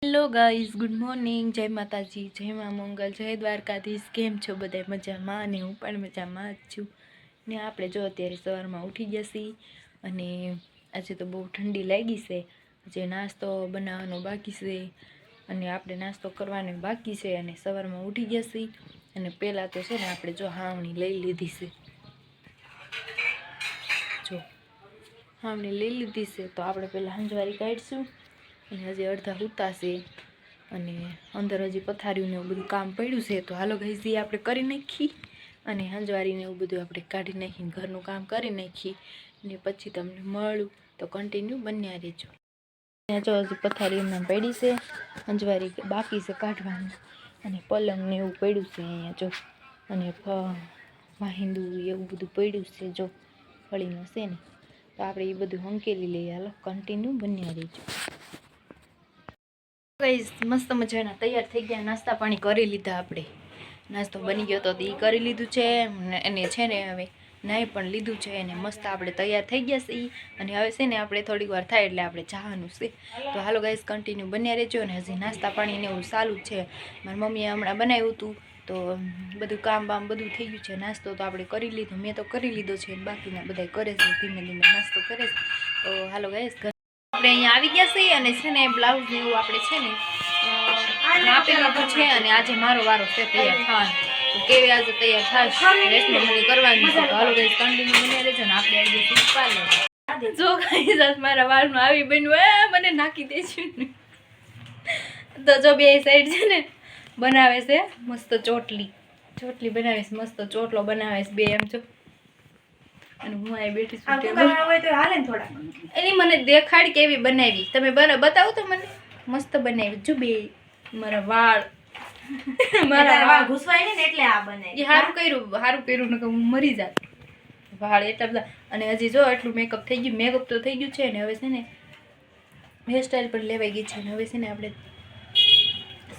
Hello guys, good morning, જય માતાજી, જય મા મંગલ, જય દ્વારકાધીશ. કેમ છો બધા? મજામાં? ને હું પણ મજામાં જ છું. ને આપણે જો અત્યારે સવારમાં ઉઠી જશી અને આજે તો બહુ ઠંડી લાગી છે. જે નાસ્તો બનાવવાનો બાકી છે અને આપણે નાસ્તો કરવાનો બાકી છે અને સવારમાં ઉઠી જશી. અને પહેલાં તો છે ને આપણે જો હાવણી લઈ લીધી છે. જો હાવણી લઈ લીધી છે તો આપણે પહેલાં હંજવારી કાઢીશું અને હજી અડધા ઉતાશે અને અંદર હજી પથારીને એવું બધું કામ પડ્યું છે. તો હાલો ગાઈઝ એ આપણે કરી નાખી અને હંજવારીને એવું બધું આપણે કાઢી નાખીને ઘરનું કામ કરી નાખી ને પછી તમને મળું. તો કન્ટિન્યુ બન્યા રહેજો. ત્યાં જો હજી પથારી એમને પડી છે, હંજવારી બાકી છે કાઢવાનું અને પલંગને એવું પડ્યું છે અહીંયા જો. અને વાહિંદું એવું બધું પડ્યું છે જો, ફળીનું છે ને. તો આપણે એ બધું હંકેલી લઈએ. હાલો કન્ટિન્યુ બન્યા રહેજો. ગાઈઝ મસ્ત મજાના તૈયાર થઈ ગયા, નાસ્તા પાણી કરી લીધા. આપણે નાસ્તો બની ગયો તો એ કરી લીધું છે અને છે ને હવે નાહી પણ લીધું છે અને મસ્ત આપણે તૈયાર થઈ ગયા છીએ. અને હવે છે ને આપણે થોડીક વાર થાય એટલે આપણે જવાનું છે. તો હાલો ગાઈઝ કન્ટિન્યુ બન્યા રહેજો. અને હજી નાસ્તા પાણીને એવું ચાલુ છે. મારી મમ્મીએ હમણાં બનાવ્યું હતું તો બધું કામ બામ બધું થઈ ગયું છે. નાસ્તો તો આપણે કરી લીધો, મેં તો કરી લીધો છે, બાકીના બધા કરે છે, ધીમે ધીમે નાસ્તો કરે છે. તો હાલો ગાઈઝ આપણે અહીંયા આવી ગયા છીએ અને છે ને બ્લાઉઝ ને એવું આપણે છે ને આપી લીધું છે અને આજે મારો વારો છે તૈયાર થવાનો. તો કેવી આજે તૈયાર થાય રેશમી મને કરવાની છે. તો હાલો ગાઈઝ કન્ટિન્યુ બન્યા રહેજો ને આપણે આવી ગયું પાર્લર. જો ગાઈઝ મારા વાળમાં આવી બન્યું મને નાખી દેશું ને. તો જો બે સાઈડ છે ને બનાવે છે મસ્ત ચોટલી બનાવે છે, મસ્ત ચોટલો બનાવે છે બે એમ જો. અને હું આ બેઠી છું એની મને દેખાડ કેવી બનાવી તમે બતાવો તો મને. મસ્ત બનાવી જો બે મારા વાળ ઘૂસવાય ને એટલે આ બનાવી. સારું કર્યું ને કે હું મરી જાત. વાળ એટલા બધા. અને હજી જો એટલું મેકઅપ થઈ ગયું. મેકઅપ તો થઈ ગયું છે ને હવે છે ને હેરસ્ટાઈલ પણ લેવાઈ ગઈ છે. હવે છે ને આપણે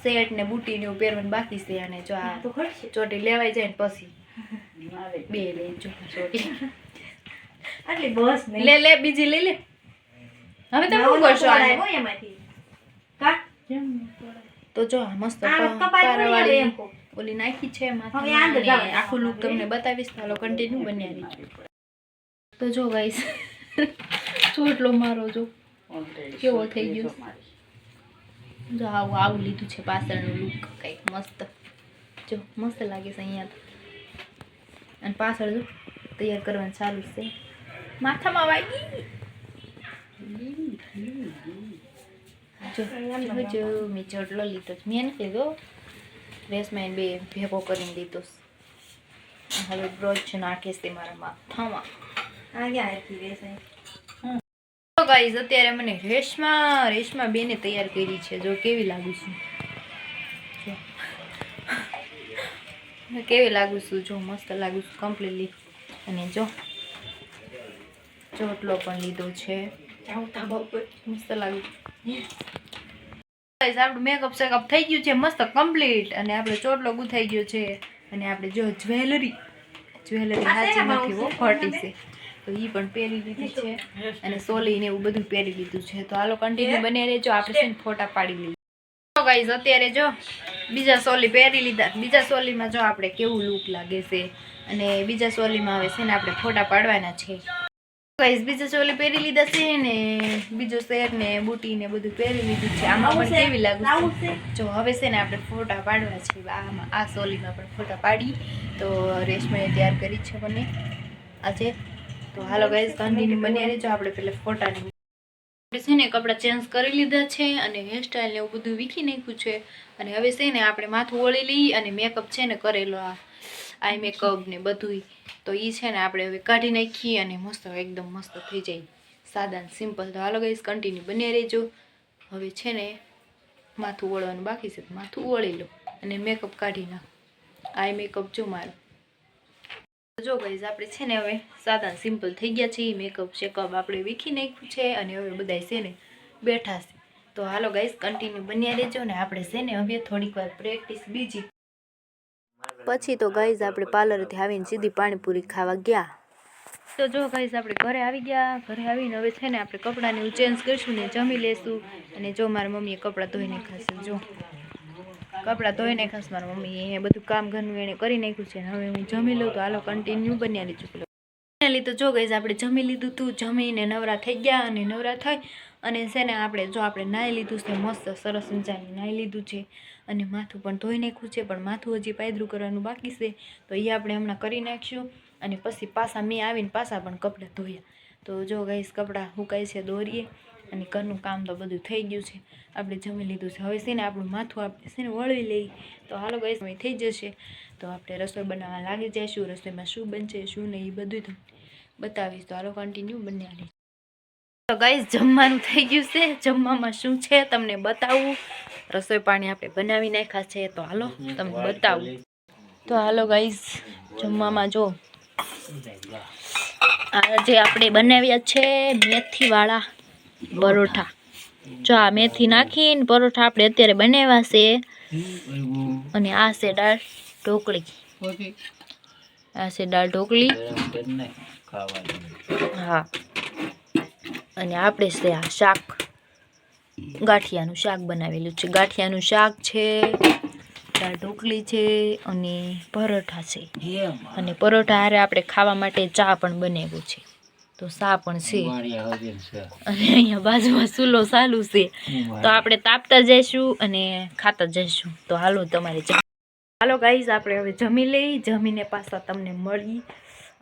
સેટ ને બુટી ને એવું પહેરવાનું બાકી છે. અને જો આ ચોટી લેવાઈ જાય ને પછી બે લેજો ચોટી. આટલી બસ લે બીજી લઈ લે. હવે તમે શું કરશો એમાંથી કા તો જો મસ્ત પારાવાળી ઓલી નાખી છે માથે. આખું લુક તમને બતાવીશ. ચાલો કન્ટિન્યુ બન્યા રહેજો. તો જો ગાઈસ ચોટલો મારો જો કેવો થઈ ગયો. જો આવું લીધું છે પાછળનું લુક કંઈક મસ્ત જો મસ્ત લાગે છે અહીંયા તો. અને પાછળ જો તૈયાર કરવાનું ચાલુ છે. માથામાં વાગી જો મેં ચોટલો લીધો મેં નથી લીધો, રેશમાએ બે ભેગો કરીને લીધો. હવે બ્રોચ નાખે છે મારા માથામાં. ગાઈઝ અત્યારે મને રેશમા બેને તૈયાર કરી છે. જો કેવી લાગુ છું, કેવી લાગુ છું જો મસ્ત લાગુ છું કમ્પ્લીટલી. અને જો ચોટલો પણ લીધો છે મસ્ત લાગુ. આપણું મેકઅપ સેકઅપ થઈ ગયું છે મસ્ત કમ્પ્લીટ. અને આપણે ચોટલો ગુથાઈ ગયો છે. અને આપણે જો જ્વેલરી સાચી નથી હો, ખોટી છે. તો એ પણ પહેરી લીધી છે અને સોલી ને એવું બધું પહેરી લીધું છે. તો હાલો કન્ટિન્યુ બને રહેજો. આપણે છે ને ફોટા પાડી લઈએ. ગાઈઝ અત્યારે જો બીજા સોલી પહેરી લીધા. બીજા સોલીમાં જો આપણે કેવું લુક લાગે છે. અને બીજા સોલીમાં આવે છે ને આપણે ફોટા પાડવાના છે. ગાઈઝ બીજા સોલી પહેરી લીધા છે ને બીજો શેર ને બુટી ને બધું પહેરી લીધું છે. આમાં પણ કેવી લાગે છે જો. હવે છે ને આપણે ફોટા પાડવા છે. આમાં આ સોલીમાં પણ ફોટા પાડી. તો રેશમાએ તૈયાર કરી છે મને આજે. તો હાલો ગાઈઝ કન્ટિન્યુ બન્યા રહેજો. આપણે પેલા ફોટાની આપણે છે ને કપડાં ચેન્જ કરી લીધા છે અને હેરસ્ટાઈલ ને એવું બધું વીખી નાખ્યું છે. અને હવે છે ને આપણે માથું ઓળી લઈ અને મેકઅપ છે ને કરેલો આઈ મેકઅપ ને બધું તો એ છે ને આપણે હવે કાઢી નાખીએ અને મસ્ત એકદમ મસ્ત થઈ જાય સાદા ને સિમ્પલ. તો હાલો ગાઈઝ કન્ટિન્યુ બન્યા રહેજો. હવે છે ને માથું ઓળવાનું બાકી છે, માથું ઓળી લો અને મેકઅપ કાઢી નાખો. આઈ મેકઅપ જો મારો જો ગાઈઝ આપણે છે ને હવે સાદા સિમ્પલ થઈ ગયા છે. મેકઅપ શેકઅપ આપણે વીખી નાખ્યું છે અને હવે બધા છે ને બેઠા છે. તો હાલો ગાઈઝ કન્ટિન્યુ બન્યા રહેજો. ને આપણે છે ને હવે થોડીક વાર પ્રેક્ટિસ બીજી પછી તો ગાઈઝ આપણે પાર્લરથી આવીને સીધી પાણીપુરી ખાવા ગયા. તો જો ગાઈસ આપણે ઘરે આવી ગયા. ઘરે આવીને હવે છે ને આપણે કપડાને એવું ચેન્જ કરીશું ને જમી લેશું. અને જો મારી મમ્મીએ કપડાં ધોઈને ખાશે. જો કપડાં ધોઈને ખાસ મારી મમ્મીએ બધું કામ ઘરનું એણે કરી નાખ્યું છે. હવે હું જમી લઉં તો હાલો કન્ટિન્યુ બન્યા રહેજો. ફાઇનલી તો જો ગાઈસ આપણે જમી લીધું તું. જમીને નવરા થઈ ગયા અને નવરા થઈ અને છે ને આપણે નાહી લીધું છે. મસ્ત સરસ મજાનું નાહી લીધું છે અને માથું પણ ધોઈ નાખ્યું છે. પણ માથું હજી પાયદરું કરવાનું બાકી છે તો એ આપણે હમણાં કરી નાખીશું. અને પછી પાછા મેં આવીને પાછા પણ કપડાં ધોયા. તો જો ગાઈસ કપડાં સુકાય છે દોરીએ અને ઘરનું કામ તો બધું થઈ ગયું છે. આપણે જમી લીધું છે. હવે છે ને આપણું માથું આપણે છે ને વળવી લઈ. તો હાલો ગાઈસ સમય થઈ જશે તો આપણે રસોઈ બનાવવા લાગી જઈશું. રસોઈમાં શું બનશે શું નહીં એ બધું તમને બતાવીશ. તો હાલો કન્ટિન્યુ બન્યા રહે. તો ગાઈસ જમવાનું થઈ ગયું છે. જમવામાં શું છે તમને બતાવું. રસોઈ પાણી આપણે બનાવી નાખ્યા છે તો હાલો તમને બતાવું. તો હાલો ગાઈસ જમવામાં જો આજે આપણે બનાવ્યા છે મેથીવાળા પરોઠા. જો આ મેથી નાખીને પરોઠા આપણે અત્યારે બનાવ્યા છે. અને આ છે દાળ ઢોકળી. આ છે દાળ ઢોકળી. હા અને આપણે છે આ શાક ગાંઠિયાનું શાક બનાવેલું છે. ગાંઠિયાનું શાક છે, દાળ ઢોકળી છે અને પરોઠા છે. અને પરોઠા હારે આપણે ખાવા માટે ચા પણ બનાવ્યો છે. તો ચા પણ છે અને અહીંયા બાજુમાં ચૂલો ચાલુ છે તો આપણે તાપતા જઈશું અને ખાતા જઈશું. તો હાલો તમારે હાલો ગાઈઝ આપણે હવે જમી લઈ. જમીને પાછા તમને મળી.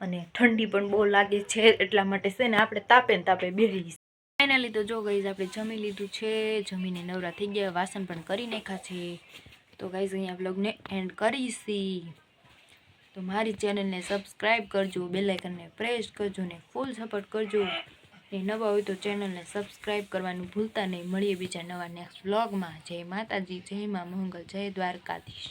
અને ઠંડી પણ બહુ લાગે છે એટલા માટે છે ને આપણે તાપે ને તાપે બેસી. ફાઇનલી તો જો ગાઈઝ આપણે જમી લીધું છે. જમીને નવરા થઈ ગયા. વાસણ પણ કરી નાખ્યા છે. તો ગાઈઝ અહીંયા બ્લોગને એન્ડ કરીશી. તો મારી ચેનલને સબસ્ક્રાઈબ કરજો, બેલ આઇકનને પ્રેસ કરજો ને ફૂલ સપોર્ટ કરજો. ને નવા હોય તો ચેનલને સબસ્ક્રાઈબ કરવાનું ભૂલતા નહીં. મળીએ બીજા નવા નેક્સ્ટ વ્લોગમાં. જય માતાજી, જય મા મંગલ, જય દ્વારકાધીશ.